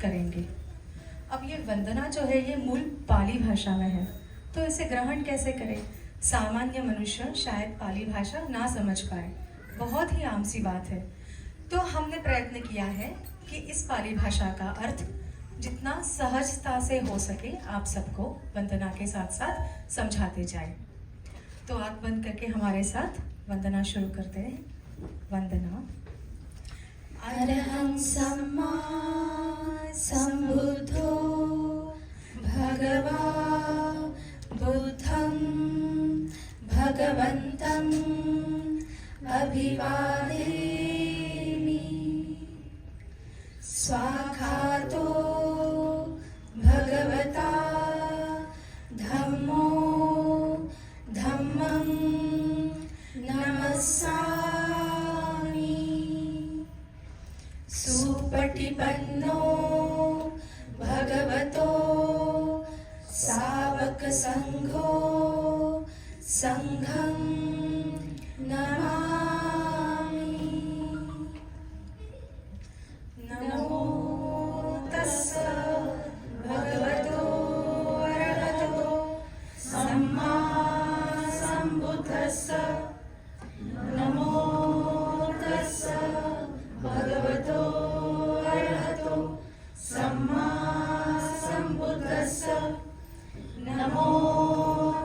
करेंगे। अब ये वंदना जो है ये मूल पाली भाषा में है, तो इसे ग्रहण कैसे करें? सामान्य मनुष्य शायद पाली भाषा ना समझ पाए, बहुत ही आम सी बात है। तो हमने प्रयत्न किया है कि इस पाली भाषा का अर्थ जितना सहजता से हो सके आप सबको वंदना के साथ साथ समझाते जाए। तो आँख बंद करके हमारे साथ वंदना शुरू करते हैं। वंदना। अरहं सम्मा सम्बुद्धो भगवा बुद्धं भगवन्तं अभिवादेमि। स्वाखातो भगवता धम्मो धम्मं नमस्सामि। सुपटिपन्नो भगवतो सावकसङ्घो संघं नमामि। नमो तस्स भगवतो अरहतो सम्मा सम्बुद्धस्स। नमो तस्स भगवतो अरहतो सम्मा सम्बुद्धस्स। नमो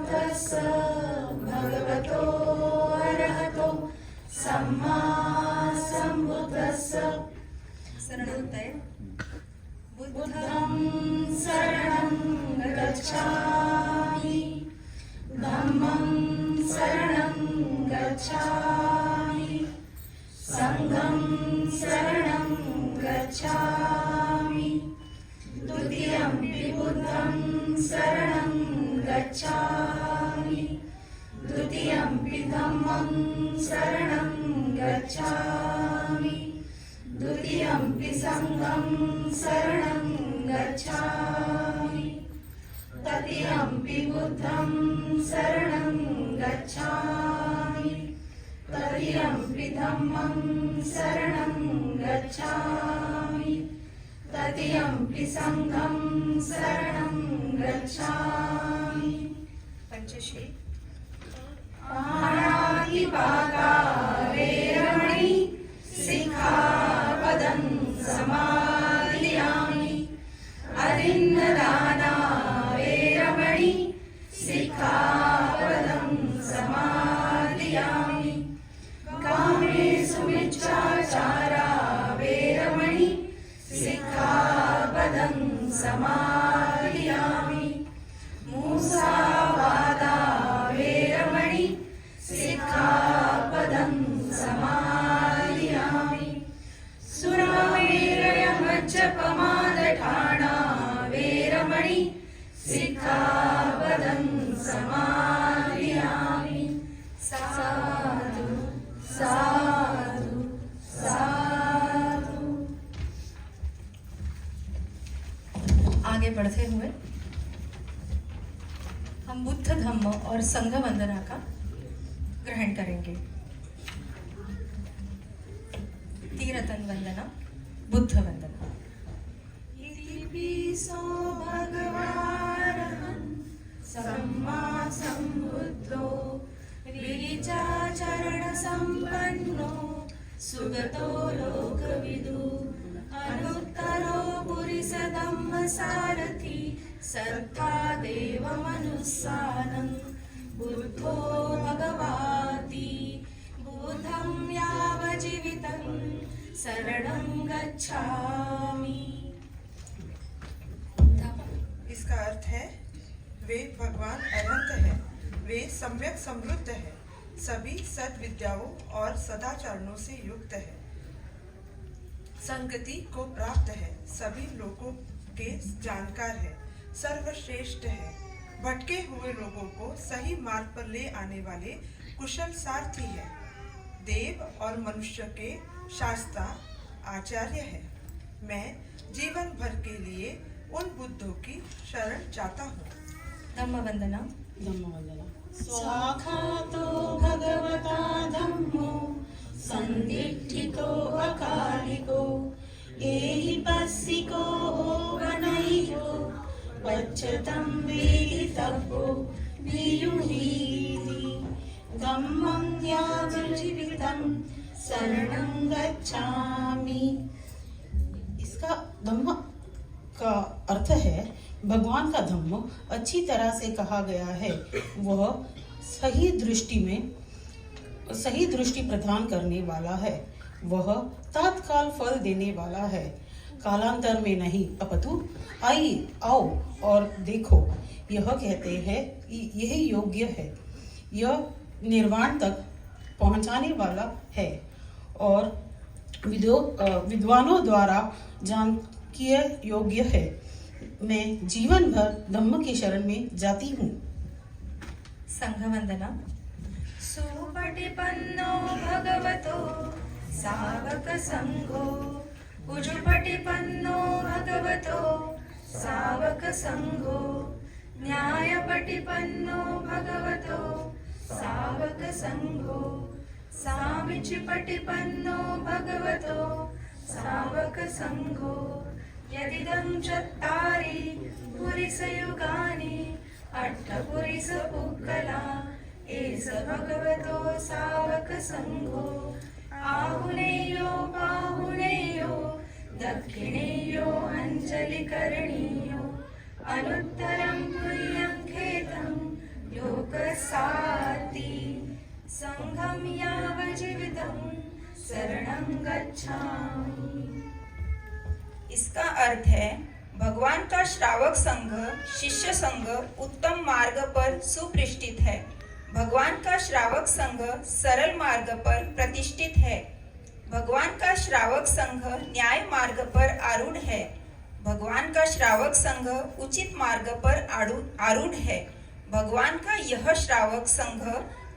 तस्स भगवतो अरहतो सम्मा सम्बुद्धस्स। शरणोत्तर। बुद्धं शरणं गच्छामि धम्मं शरणं गच्छामि संघं शरणं गच्छामि। द्वितीयंपि बुद्धं शरणं गच्छामि द्वितीयंपि धम्मं शरणं गच्छामि द्वितीयंपि संघं शरणं गच्छामि तृतीयंपि बुद्धं शरणं गच्छामि तृतीयंपि धम्मं शरणं गच्छामि तृतीयंपि संघं शरणं गच्छामि। पंचश्री। पाणातिपाता वेरमणि सिक्खापदं समादियामि। अदिन्नदाना वेरमणि सिक्खापदं समादियामि। कामेषु मिच्छाचारा वेरमणि सिक्खापदं समादियामि। मुसावादा वेरमणि सिक्खापदं समादियामि। सुरामेरयमज्जपमादठाना वेरमणि सिक्खापदं समादियामि। साधु साधु साधु। आगे बढ़ते हुए हम बुद्ध धम्म और संघ वंदना का ग्रहण करेंगे। तीरतन वंदना, बुद्ध वंदना। इतिपिसो भगवानहं सम्मा सम्बुद्धो विरिचाचरण संपन्नो सुगतो लोकविदु। अनुत्तरो पुरिसधम्म सारथि सत्ता देवमनुस्सानं बुद्धो भगवाति। बुद्धं यावज्जीवितं शरणं गच्छामि। इसका अर्थ है वे भगवान अनंत है, वे सम्यक समृद्ध है, सभी सद्विद्याओं और सदाचरणों से युक्त है, संगति को प्राप्त है, सभी लोगों के जानकार है, सर्वश्रेष्ठ है, भटके हुए लोगों को सही मार्ग पर ले आने वाले कुशल सारथी है, देव और मनुष्य के शास्त्रा आचार्य है। मैं जीवन भर के लिए उन बुद्धों की शरण चाहता हूँ। धम्म वंदना। स्वाखातो भगवता धम्मो संदिग्धितो अकालिको एहि पस्सिको गणैयो पच्यतं वेदितव्यो भियुरीति धम्मं यावज्जीवितं शरणं गच्छामि। इसका धम्म का अर्थ है भगवान का धम्म अच्छी तरह से कहा गया है। वह सही दृष्टि प्रदान करने वाला है। वह तत्काल फल देने वाला है, कालांतर में नहीं। अपितु आओ और देखो। यह कहते हैं यही योग्य है। यह निर्वाण तक पहुंचाने वाला है और विद्वानों द्वारा जानकीय योग्य है। मैं जीवन भर धम्म की शरण में जाती हूँ। संघ वंदना। सुपटिपन्नो भगवतो सावक संघो उजुपटिपन्नो भगवतो सावक संघो न्यायपटिपन्नो भगवतो सावक संघो सामीचिपटिपन्नो भगवतो सावक संघो यदिदं चत्तारि पुरिसयुगानि अट्ठपुरिसपुक्कला एष भगवतो सावक संघो आहुनेयो बाहुनेयो दक्षिणेयो अंजलिकरणीयो अनुत्तरं पुर्यं खेतं लोकसाति संघं यावज्जीवितं शरणं गच्छामि। इसका अर्थ है भगवान का श्रावक संघ शिष्य संघ उत्तम मार्ग पर सुप्रतिष्ठित है। भगवान का श्रावक संघ सरल मार्ग पर प्रतिष्ठित है। भगवान का श्रावक संघ न्याय मार्ग पर आरूढ़ है। भगवान का श्रावक संघ उचित मार्ग पर आरूढ़ है। भगवान का यह श्रावक संघ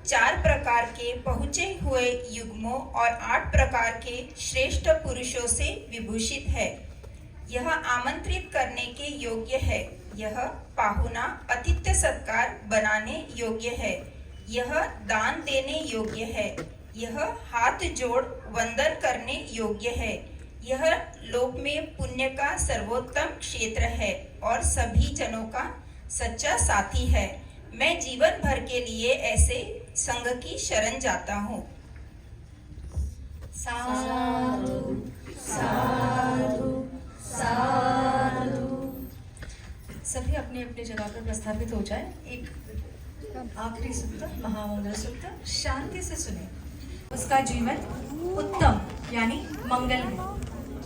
4 प्रकार के पहुँचे हुए युग्मों और 8 प्रकार के श्रेष्ठ पुरुषों से विभूषित है। यह आमंत्रित करने के योग्य है। यह पाहुना आतिथ्य सत्कार बनाने योग्य है। यह दान देने योग्य है। यह हाथ जोड़ वंदन करने योग्य है। यह लोक में पुण्य का सर्वोत्तम क्षेत्र है और सभी जनों का सच्चा साथी है। मैं जीवन भर के लिए ऐसे संघ की शरण जाता हूँ। साधु साधु साधु। सभी अपनी अपनी जगह पर प्रस्थापित हो जाए। एक आखिरी सूत्र महामंगल सूत्र शांति से सुने। उसका जीवन उत्तम यानी मंगल है,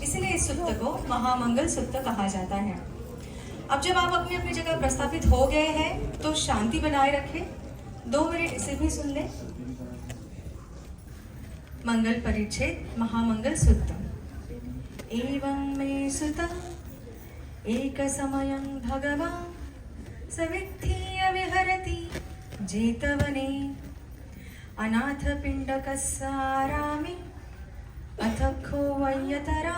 इसलिए इस सूत्र को महामंगल सूत्र कहा जाता है। अब जब आप अपनी अपनी जगह प्रस्थापित हो गए हैं तो शांति बनाए रखें। 2 मिनट इसे भी सुन लें। मंगल परिच्छेद महामंगल सूत्र। एवं मे सुता एक समयं भगवान् सविद्धि विहरति जेतवने अनाथ पिंडकस्सारामि अथ खोवयतरा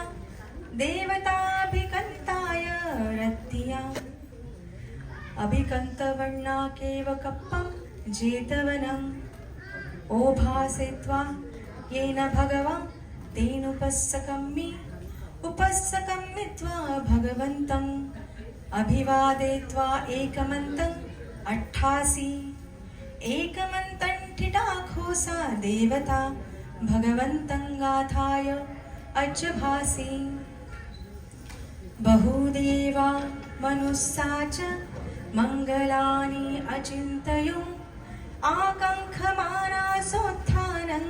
देवताभिकन्ताय रत्तिया अभिकन्तवर्णाकेव कप्पं जेतवनम् ओभासेत्वा येन भगवान् उपस्सकम्मित्वा भगवन्तम् अभिवादयित्वा एकमन्तम् 88 एकमन्तं ठिठाघोषा देवता भगवन्तं गाथाय अजभासि बहुदेवा मनुष्या च मङ्गलानि अचिन्तयो आकाङ्क्षमाना सोत्थानं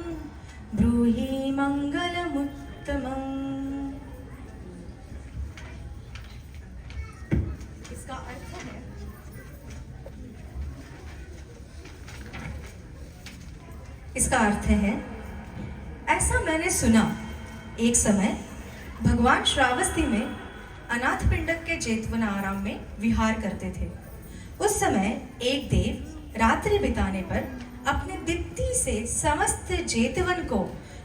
ब्रूहि मङ्गलमुत्तमम्। इसका अर्थ है ऐसा मैंने सुना, एक समय भगवान श्रावस्ती में अनाथ पिंडक के जेतवन आराम में विहार करते थे। उस समय एक देव रात्रि बिताने पर अपने दीप्ति से समस्त जेतवन को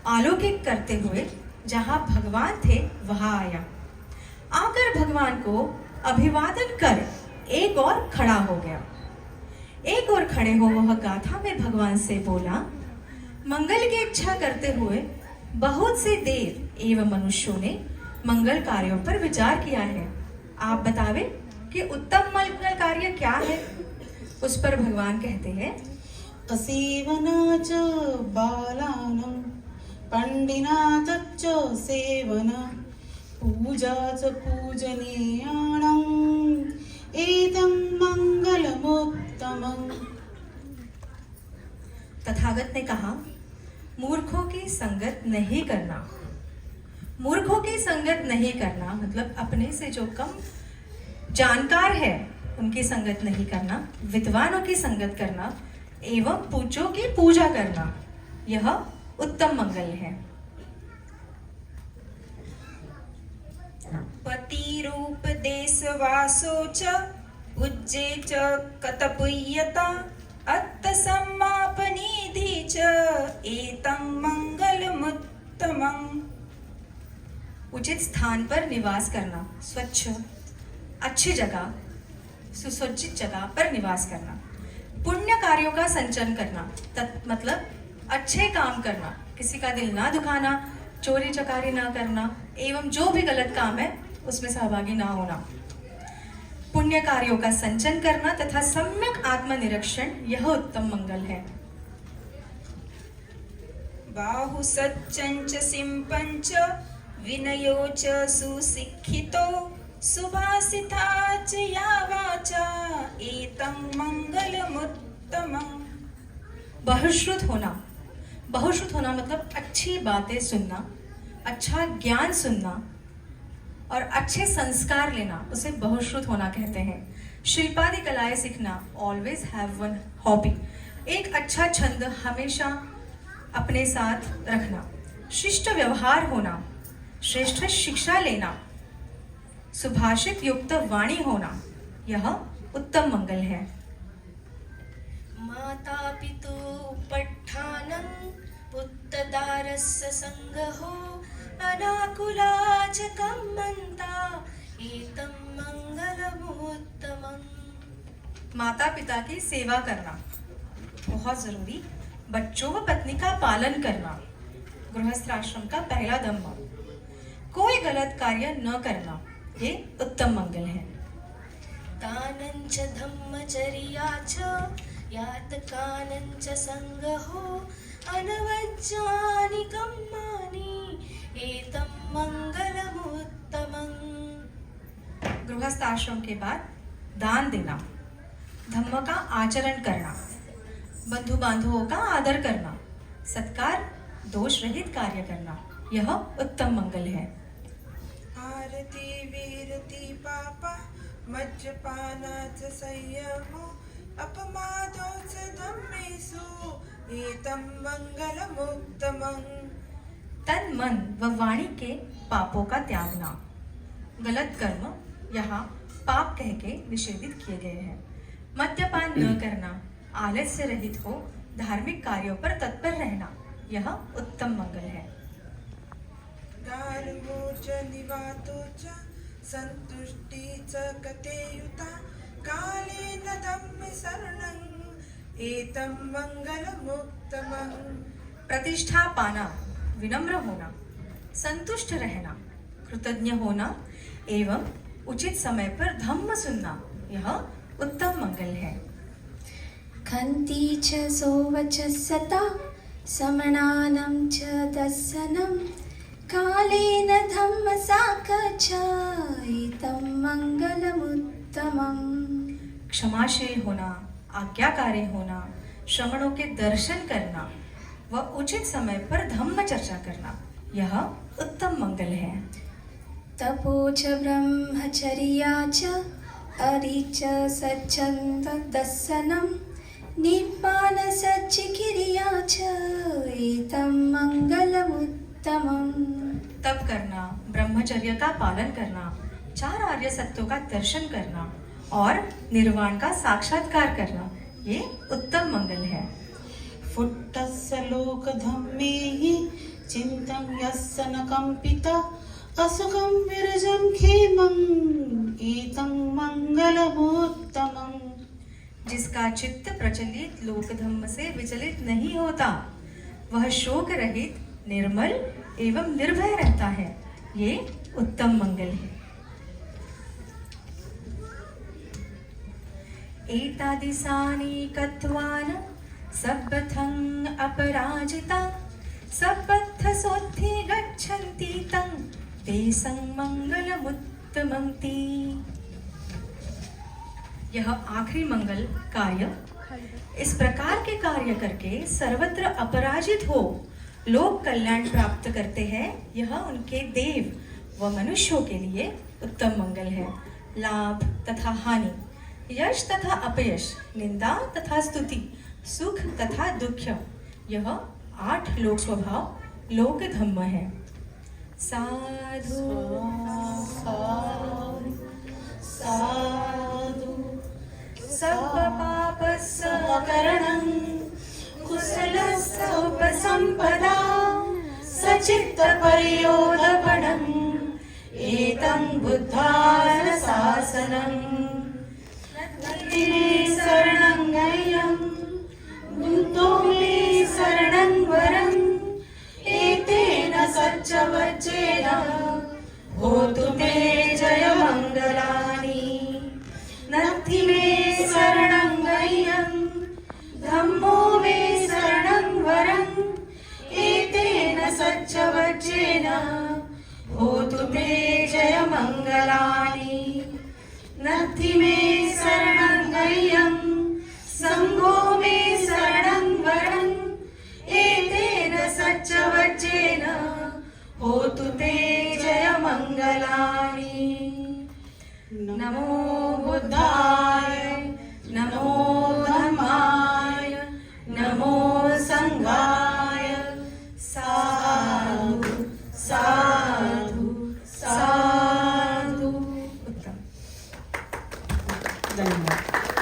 आलोकित करते हुए जहां भगवान थे वहां आया। आकर भगवान को अभिवादन कर एक और खड़ा हो गया। एक और खड़े हो वह गाथा में भगवान से बोला, मंगल की इच्छा करते हुए बहुत से देव एवं मनुष्यों ने मंगल कार्यों पर विचार किया है। आप बतावे कि उत्तम मंगल कार्य क्या है। उस पर भगवान कहते हैं, असेवना च बालानां पंडिना तच्च सेवन पूजा च पूजनीयाणां एतं मंगलमुत्तमम्। तथागत ने कहा, मूर्खों की संगत नहीं करना। मूर्खों की संगत नहीं करना मतलब अपने से जो कम जानकार है उनकी संगत नहीं करना, विद्वानों की संगत करना एवं पूज्यों की पूजा करना, यह उत्तम मंगल है। पतिरूप देशवासो च पूज्ये च कतपुय्यता अत्त सम्मापनिधि च एतं मंगलमुत्तमम्। उचित स्थान पर निवास करना, स्वच्छ अच्छी जगह, सुसज्जित जगह पर निवास करना, पुण्य कार्यों का संचयन करना मतलब अच्छे काम करना, किसी का दिल ना दुखाना, चोरी चकारी ना करना एवं जो भी गलत काम है उसमें सहभागी ना होना, पुण्य कार्यों का संचयन करना तथा सम्यक आत्मनिरीक्षण, यह उत्तम मंगल है। बाहु सच्चंच सिंपंच विनयो च सुशिक्षितो सुभाषिता च या वाचा एतं मंगलमुत्तमम्। बहुश्रुत होना मतलब अच्छी बातें सुनना, अच्छा ज्ञान सुनना और अच्छे संस्कार लेना, उसे बहुश्रुत होना कहते हैं। शिल्पादि कलाएं सीखना, ऑलवेज हैव वन हॉबी, एक अच्छा छंद हमेशा अपने साथ रखना, शिष्ट व्यवहार होना, श्रेष्ठ शिक्षा लेना, सुभाषित युक्त वाणी होना, यह उत्तम मंगल है। माता पितु पट्ठानं पुत्तदारस्य संगहो अनाकुलाच कम्मन्ता एतं मंगलमुत्तमम्। माता पिता की सेवा करना बहुत जरूरी, बच्चों व पत्नी का पालन करना गृहस्थ आश्रम का पहला धम्म, कोई गलत कार्य न करना, ये उत्तम मंगल है। दानं च धम्मचर्या च यातकानं च संगहो अनवज्जानि कम्मानि एतं मंगलमुत्तमम्। गृहस्थ आश्रम के बाद दान देना, धम्म का आचरण करना, बंधु बांधवों का आदर करना, सत्कार दोष रहित कार्य करना, यह उत्तम मंगल है। आरती वीरति पापा मज्जपानाच संयमो अपमादोच धम्मेषु एतं मंगलमुत्तमम्। तन मन व वाणी के पापों का त्यागना, गलत कर्म यहाँ पाप कह के निषेधित किए गए हैं। मद्यपान न करना, आलस्य रहित हो धार्मिक कार्यों पर तत्पर रहना, यह उत्तम मंगल है। धर्मो च निवातो च संतुष्टि च गतेयुता कालेन धम्म शरणं एतं मंगलमुत्तमम्। प्रतिष्ठा पाना, विनम्र होना, संतुष्ट रहना, कृतज्ञ होना एवं उचित समय पर धम्म सुनना, यह उत्तम मंगल है। खन्ति च सोवचस्सता समणानं च दर्शनं कालेन धम्मसाकच्छ एतं मंगलमुत्तमम्। क्षमाशील होना, आज्ञाकारी होना, श्रमणों के दर्शन करना व उचित समय पर धम्म चर्चा करना, यह उत्तम मंगल है। तपो च ब्रह्मचर्या च अरि च सच्चन्द दर्शनं निब्बान सच्चिकिरिया च एतं मंगलमुत्तमम्। तप करना, ब्रह्मचर्य का पालन करना, 4 आर्य सत्यों का दर्शन करना और निर्वाण का साक्षात्कार करना, ये उत्तम मंगल है। फुट्टस्य लोकधम्मेः चिन्तं यस्य न कम्पिता असुखं विरजं खेमं एतं मंगलमुत्तमम्। जिसका चित्त प्रचलित लोक धम्म से विचलित नहीं होता, वह शोक रहित, निर्मल एवं निर्भय रहता है, ये उत्तम मंगल है। एतादिसानि कत्वान सब्बथं अपराजिता सब्बत्थसोत्थे गच्छन्ति तं ते संमंगलमुत्तमन्ति। यह आखिरी मंगल कार्य इस प्रकार के कार्य करके सर्वत्र अपराजित हो लोग कल्याण प्राप्त करते हैं। यह उनके देव व मनुष्यों के लिए उत्तम मंगल है। लाभ तथा हानि, यश तथा अपयश, निंदा तथा स्तुति, सुख तथा दुख, यह 8 लोक स्वभाव लोक धम्म है। साधु साधु सब पापसकरणं कुशलसोपसंपदा सचित्तपर्योदपणम् एतं बुद्धारशासनम्। नत्ति मे शरणं गह्यं बुद्धो मे शरणं वरम् एतेन सच्चवच्चेन होतु मे जयमङ्गलानि। नत्ति मे शरणं गह्यं धम्मो मे शरणं वरम् एतेन सच्चवच्चेन होतु मे जयमङ्गलानि। नत्ति मे शरणं गह्यं संघो मे शरणं वरम् एतेन सच्चवच्चेन होतु ते जयमङ्गलानि। नमो बुद्धाय, नमो धम्माय, नमो संघाय। साधु साधु साधु। उत्तम। धन्यवाद।